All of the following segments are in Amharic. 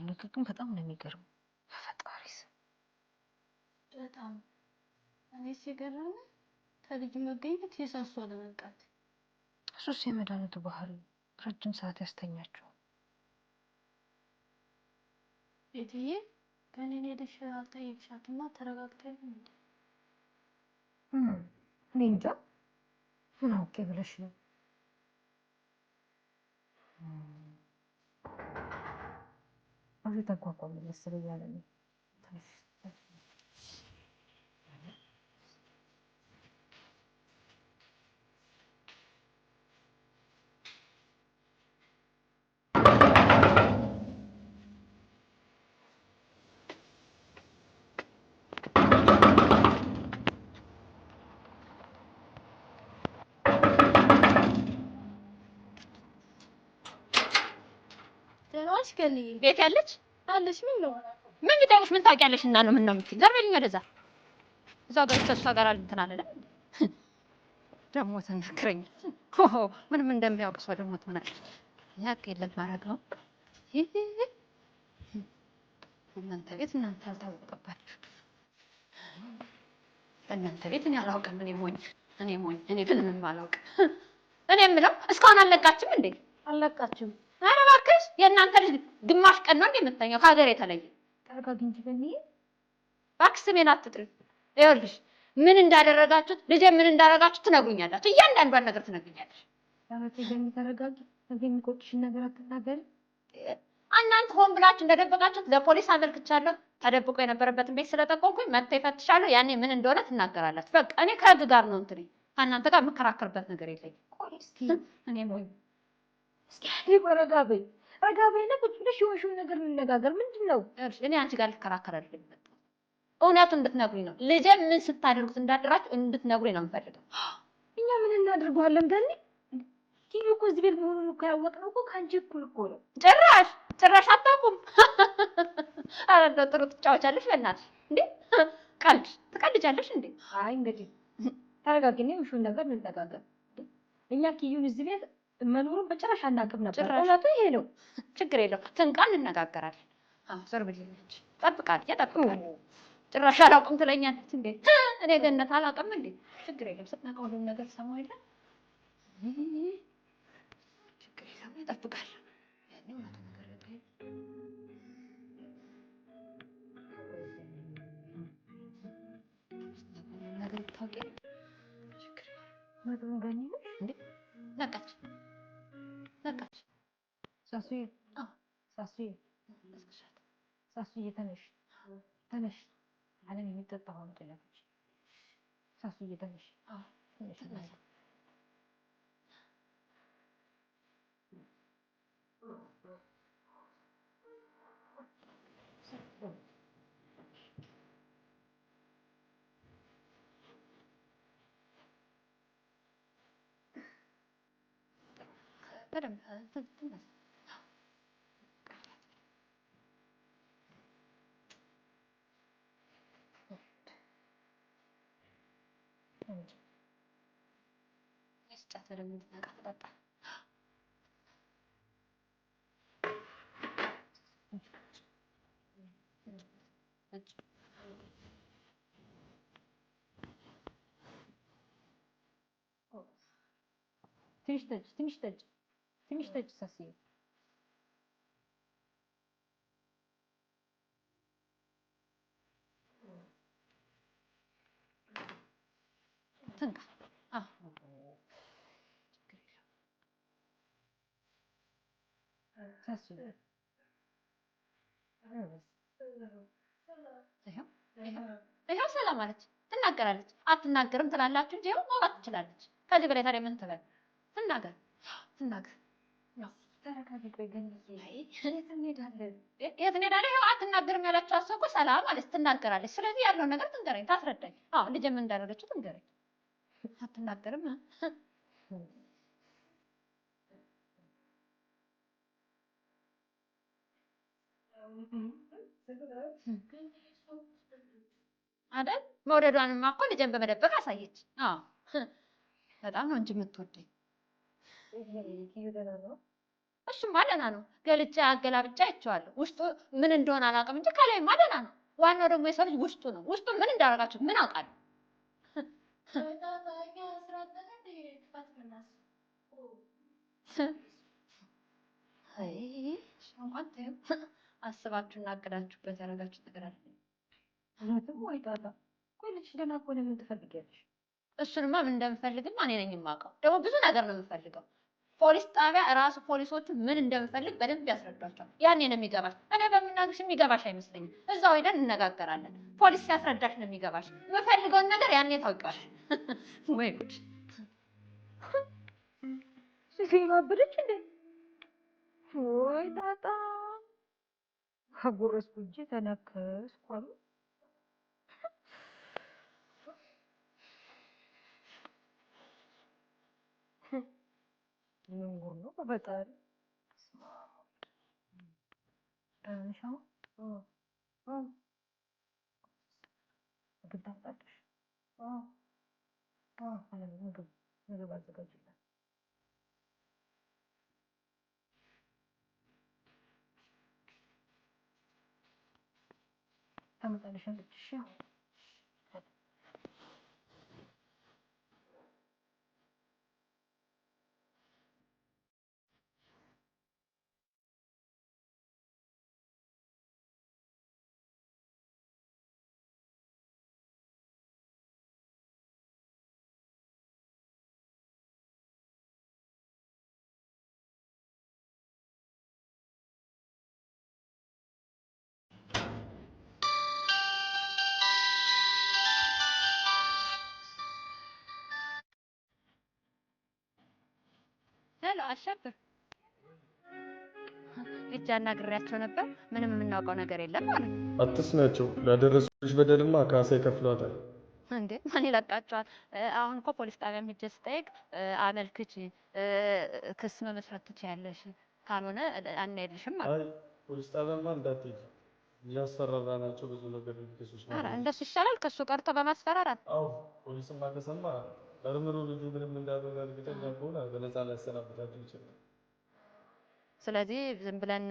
ነገር ግን በጣም ነው የሚገርመው። ፈጣሪስ በጣም እኔ ሲገርም ከልጅ መገኘት የሳሱ አለመንቃት። እሱስ የመድኃኒቱ ባህሪ ረጅም ሰዓት ያስተኛቸው። ቤትዬ ከኔ ሄደሽ አልጠየቅሻትማ? ተረጋግተን እንዴ? እኔ እንጃ ምን አውቄ ብለሽ ነው? አሁን ተቋቋም መሰለኝ ያለ ነው። ደህናሽ ገኒ? ቤት ያለች አለሽ? ምን ነው ምን ቢጠይቅሽ ምን ታውቂያለሽ? እና ነው ምን ነው የምትይኝ? ዘር በልኝ ወደዛ። እዛው ጋር ተስፋ ጋር እንትን አለ ደግሞ ተነክረኝ። ምንም እንደሚያውቅ ሰው ደግሞ ትሆናለች። ያቅ የለም ማረጋው እናንተ ቤት እናንተ አልታወቀባችሁ። እናንተ ቤት እኔ አላውቅም። እኔ ሞኝ ግን ምንም አላውቅም። እኔ የምለው እስካሁን አልለቃችም እንዴ? አልለቃችም። ኧረ እባክሽ የእናንተ ልጅ ግማሽ ቀን ነው እንዴ የምትተኛው? ከሀገር የተለየ ተረጋጊ እንጂ ገኒ። እባክሽ ስሜን አትጥሪ። ይኸውልሽ ምን እንዳደረጋችሁት ልጄ ምን እንዳደረጋችሁት ትነግሩኛላችሁ። እያንዳንዷን ነገር ትነግሩኛለሽ። ያመቴ ገኒ ተረጋጊ። እዚህ የሚቆጭሽን ነገር አትናገሪ። እናንተ ሆን ብላችሁ እንደደበቃችሁት ለፖሊስ አመልክቻለሁ። ተደብቆ የነበረበትን ቤት ስለጠቆምኩኝ መጥተው ይፈትሻሉ። ያኔ ምን እንደሆነ ትናገራላችሁ። በቃ እኔ ከህግ ጋር ነው እንትን ከእናንተ ጋር የምከራከርበት ነገር የለኝም። ቆይ እስኪ እኔ ሞኝ እስኪ ረጋ በይ እና ቁጭ ብለሽ የሆንሽውን ነገር እንነጋገር። ምንድን ነው? እኔ አንቺ ጋር ልከራከር አይደለም የመጣሁት። እውነቱን እንድትነግሩኝ ነው። ልጄ ምን ስታደርጉት እንዳደራችሁ እንድትነግሩኝ ነው የምፈልገው። እኛ ምን እናደርገዋለን ገኒ? ኪዩ እኮ እዚህ ቤት መሆኑን እኮ ያወቅነው እኮ ከአንቺ እኩል እኮ ነው። ጭራሽ አታውቁም። ኧረ እንደው ጥሩ ትጫወቻለሽ በእናትሽ። እንዴ ቀልድ ትቀልጃለሽ እንዴ? አይ እንግዲህ ተረጋጊና የሆንሽውን ነገር እንነጋገር። እኛ ኪዩን እዚህ ቤት መኖሩን በጭራሽ አናውቅም ነበር። እውነቱ ይሄ ነው። ችግር የለውም። ትንቃን እንነጋገራለን። ዞር ብዬሽ እጠብቃለሁ። ጭራሽ አላውቅም ትለኛለች እንዴ? እኔ ገነት አላውቅም እንዴ? ችግር የለም። ስትነቃ ሁሉም ነገር ሰማሁ የለ? ችግር የለም። እጠብቃለሁ። ያኔ እውነቱ ነገር ነገር ታውቂ ችግር መጥሩን ገኒ እንዴ? ነቃች ሳሱዬ ሳሱዬ ተነሽ ዓለም የሚጠጣው አምጥለች። ሳሱዬ ተነሽ ትንሽ ጠጭ ሳሱዬ። ትንቃ ይኸው ሰላም አለች። ትናገራለች። አትናገርም ትላላችሁ እንጂ ይኸው ማውራት ትችላለች። ከዚህ በላይ ታዲያ ምን ትበል? ትናገር። ተረጋጊ። ቆይ ገኒዬ የት እንሄዳለን? ይኸው አትናገርም ያላችሁ እኮ ሰላም አለች። ትናገራለች። ስለዚህ ያለውን ነገር ትንገረኝ፣ ታስረዳኝ። ልጄ ምን እንዳደረገችው ትንገረኝ። አትናገርም አይደል? መውደዷንማ እኮ ልጄን በመደበቅ አሳየች። በጣም ነው እንጂ የምትወደኝ። እሱማ ደህና ነው። ገልጬ አገላብጬ አይቼዋለሁ። ውስጡ ምን እንደሆነ አላውቅም እንጂ ከላይማ ደህና ነው። ዋናው ደግሞ የሰው ልጅ ውስጡ ነው። ውስጡ ምን እንዳደረጋችሁ ምን አውቃለሁ? አስባችሁና አቅዳችሁበት ያደረጋችሁ ነገር አለ። እውነትም ወይ ጣጣ። ቆይ ልጅ ደህና እኮ ነው። ምን ትፈልጊያለሽ? እሱንማ ምን እንደምፈልግማ እኔ ነኝ የማውቀው። ደግሞ ብዙ ነገር ነው የምፈልገው። ፖሊስ ጣቢያ እራሱ ፖሊሶቹ ምን እንደምፈልግ በደንብ ያስረዷቸዋል። ያኔ ነው የሚገባሽ። እኔ በምናግርሽ የሚገባሽ አይመስለኝም። እዛው ሄደን እንነጋገራለን። ፖሊስ ሲያስረዳሽ ነው የሚገባሽ። የምፈልገውን ነገር ያኔ ታውቂዋለሽ። ወይ ጉድ! ሲሲማ አበደች እንዴ? ወይ ጣጣ። ከጎረስኩ እንጂ ተነከስኩ አሉ። ምን ጉድ ነው በፈጣሪ። ሻው ምግብ ታምጣለሽ? ምግብ አዘጋጅላት። ታመጣልሻለች። እሺ ሄሎ አሸብር፣ ሂጅ አናግሬያቸው ነበር። ምንም የምናውቀው ነገር የለም ማለት ነው። አትስናቸው። ላደረሱልሽ በደልማ ካሳ ይከፍሏታል። እንዴ ማን ይለቃቸዋል? አሁን እኮ ፖሊስ ጣቢያ ሂጅ ስጠይቅ አመልክች፣ ክስ መመስረት ትችያለሽ፣ ካልሆነ አንሄድሽም ማለት አይ ፖሊስ ጣቢያማ እንዳትሄጂ፣ እያስፈራራናቸው ብዙ ነገር ሊከሱሽ ኧረ ነው። እንደሱ ይሻላል ከሱ ቀርቶ በማስፈራራት። አዎ ፖሊስማ ከሰማ መርምሮ ልጁ ምንም እንዳልሆነ እርግጠኛ ከሆነ በነፃ ሊያሰናብታችሁ ይችላል። ስለዚህ ዝም ብለን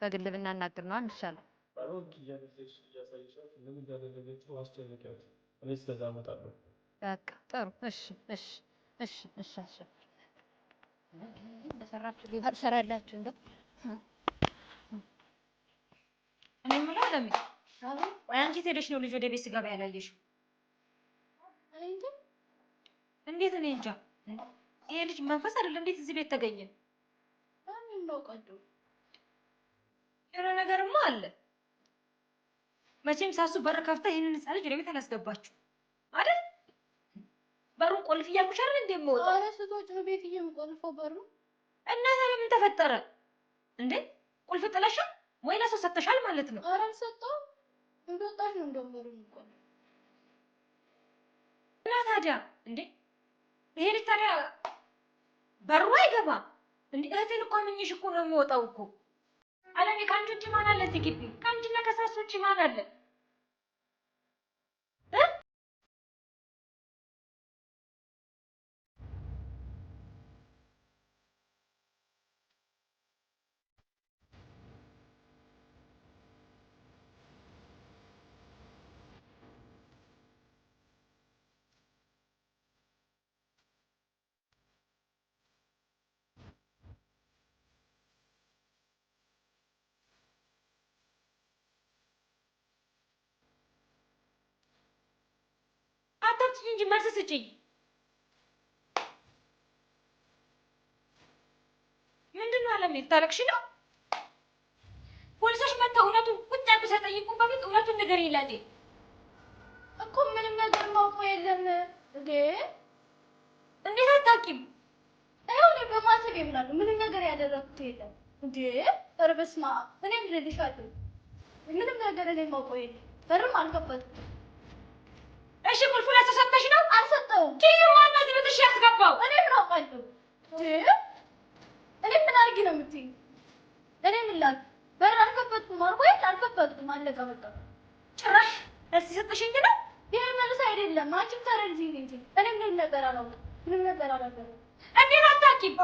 በግል ብናናግር ነው የሚሻለው። ባሮክ እያለች እያሳይሻት ምን እንዳደረገችው አስጨንቂያት። እኔ እስከዛ እመጣለሁ። በቃ ጥሩ። እሺ እሺ እሺ እሺ። አሸብር እንደሰራችሁ ሊባል ሰራላችሁ እንደው እኔ የምለው ለሚ ወይ አንቺ ሄደሽ ነው ልጅ ወደ ቤት ስገባ ያላየሽው? እንዴት? እኔ እንጃ። ይሄ ልጅ መንፈስ አይደለም። እንዴት እዚህ ቤት ተገኘ? የሆነ ነገርማ አለ። መቼም ሳሱ በር ከፍታ ይሄንን ህፃን ልጅ ወደ ቤት አላስገባችሁ አይደል? በሩን ቆልፍ እያልኩሽ አይደል እንዴ የምወጣው? ኧረ ስትወጪ ነው ቤት የምቆልፈው በሩ። እና ታዲያ ምን ተፈጠረ እንዴ? ቁልፍ ጥለሻል ወይ ለሰው ሰጥተሻል ማለት ነው? ኧረ አልሰጠሁም። እንደወጣሽ ነው እንደውም በሩ የሚቆልፈው። እና ታዲያ እንዴ ይሄ ልጅ ታዲያ በሩ አይገባም እንዴ? እህቴን እኮ አምኜሽ እኮ ነው የምወጣው እኮ። አለሜ ከአንቺ ውጭ ማን አለ እዚህ ግቢ? ከአንቺና ከሳሱ ውጭ ማን አለ? አታውቅኝ እንጂ መልስ ስጪኝ። ምንድን ነው አለሜ? ልታለቅሽ ነው? ፖሊሶች መጥተው እውነቱን ቁጭ አድርገው ሳይጠይቁን በፊት እውነቱን ንገሪኝ ይላል እኮ ምንም ነገር ማውቀው የለም እንዴ? እንዴት አታውቂም? ይኸው እኔ በማሰብ የምናለሁ ምንም ነገር ያደረኩት የለም እንዴ? ኧረ በስመ አብ። እኔ እልልሻለሁ ምንም ነገር እኔ ማውቀው የለም። በርም አልከፈትኩም። እሺ ቁልፉ ለተሰጠሽ ነው? አልሰጠሁም። ኪሩማ እነዚህ ቤትሽ ያስገባው እኔ ምን አውቃለሁ እንዴ? እኔ ምን አድርጊ ነው የምትይኝ? እኔ ምን ላድርግ? በር አልከፈትኩም አልኩ አይደል? አልከፈትኩም። አለቀ በቃ። ጭራሽ እዚህ ሰጠሽኝ ነው? ይሄ መልስ አይደለም። አንቺም ተረድኝ እንጂ እኔ ምንም ነገር አላውቅም። ምንም ነገር አላውቅም። እንዴት አታውቂም?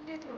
እንዴት ነው?